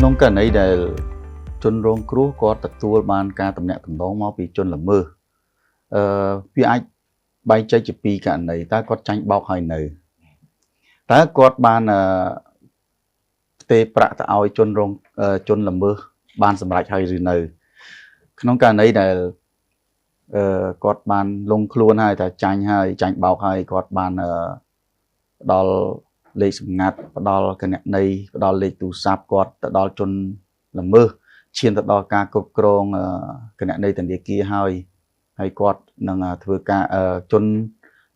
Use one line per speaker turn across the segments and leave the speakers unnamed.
ក្នុងករណីដែលជនរងគ្រោះគាត់ទទួលបានការតំណាក់តំណងមកពីជនល្មើសវាអាចបែងចែកជាពីរករណីតើគាត់ចាញ់បោកហើយនៅតើគាត់បានផ្ទេរប្រាក់ទៅឲ្យជនល្មើសបានសម្រេចហើយឬនៅក្នុងករណីដែលគាត់បានលងខ្លួនហើយតែចាញ់បោកហើយគាត់បានផ្ដល់លេខសម្ងាត់ផ្ដល់គណនីផ្ដល់លេខទូរស័ព្ទគាត់ទៅដល់ជនល្មើសឈានទៅដល់ការគ្រប់គ្រងគណនីធនាគារហើយគាត់នឹងធ្វើការជន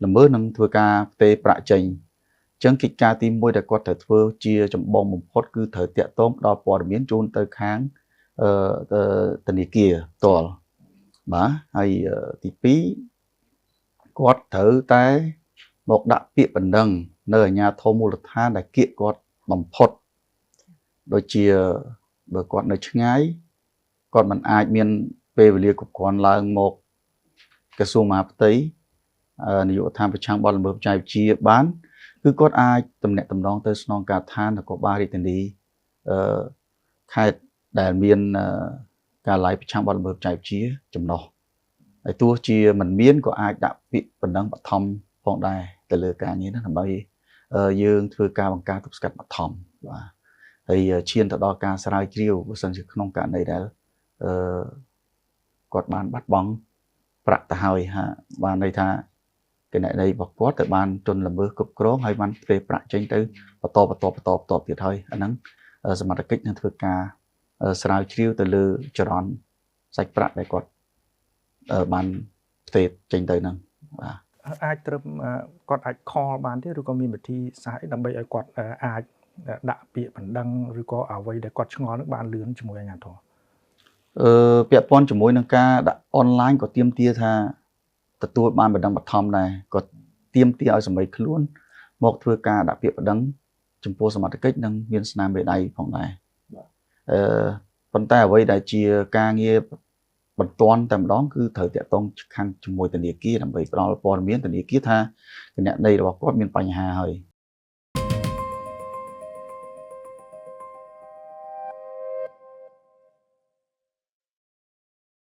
ល្មើសនឹងធ្វើការផ្ទេរប្រាក់ចេញអញ្ចឹងកិច្ចការទី1ដែលគាត់ត្រូវធ្វើជាចម្បងបំផុតគឺត្រូវតាក់ទងផ្ដល់ព័ត៌មានជូនទៅខាងធនាគារផ្ទាល់បាទហើយទី2គាត់ត្រូវតែមកដាក់ពាក្យបណ្ដឹងនៅអាជ្ញាធរមូលដ្ឋានដែលគៀកគាត់បំផុតដូចជាបើគាត់នៅឆ្ងាយគាត់មិនអាចមានពេលវេលាគ្រប់គ្រាន់ឡើងមកក្រសួងមហាផ្ទៃនាយកដ្ឋានប្រឆាំងបទល្មើសបច្ចេកវិទ្យាបានគឺគាត់អាចតំណាក់តំណងទៅស្នងការដ្ឋាននគរបាលរាជធានីខេត្តដែលមានការឡាយប្រឆាំងបទល្មើសបច្ចេកវិទ្យាចំណុះហើយទោះជាមិនមានក៏អាចដាក់ពាក្យបណ្ដឹងបឋមផងដែរទៅលើការងារនេះដើម្បីយើងធ្វើការបង្ការទប់ស្កាត់បឋមបាទហើយឈានទៅដល់ការស្រាវជ្រាវបើសិនជាក្នុងករណីដែលគាត់បានបាត់បង់ប្រាក់ទៅហើយបានន័យថាគណនីរបស់គាត់ទៅបានជនល្មើសគ្រប់គ្រងហើយបានផ្ទេរប្រាក់ចេញទៅបន្តទៀតហើយអាហ្នឹងសមត្ថកិច្ចនឹងធ្វើការស្រាវជ្រាវទៅលើចរន្តសាច់ប្រាក់ដែលគាត់បានផ្ទេរចេញទៅហ្នឹងបាទ
អាចត្រឹមគាត់អាចខលបានទេឬក៏មានវិធីសាស្ត្រដើម្បីឲ្យគាត់អាចដាក់ពាក្យបណ្ដឹងឬក៏អ្វីដែលគាត់ឆ្ងល់នឹងបានលឿនជាមួយអាជ្ញាធរ
ពាក់ព័ន្ធជាមួយនឹងការដាក់អនឡាញក៏ទាមទារថាទទួលបានបណ្ដឹងបឋមដែរក៏ទាមទារឲ្យសម្រេចខ្លួនមកធ្វើការដាក់ពាក្យបណ្ដឹងចំពោះសមត្ថកិច្ចនិងមានស្នាមមេដៃផងដែរប៉ុន្តែអ្វីដែលជាការងារបន្ទាន់តែម្ដងគឺត្រូវតាក់ទងខាងជាមួយធនាគារដើម្បីផ្ដល់ព័ត៌មានធនាគារថាគណនីរបស់គាត់មានបញ្ហាហើយ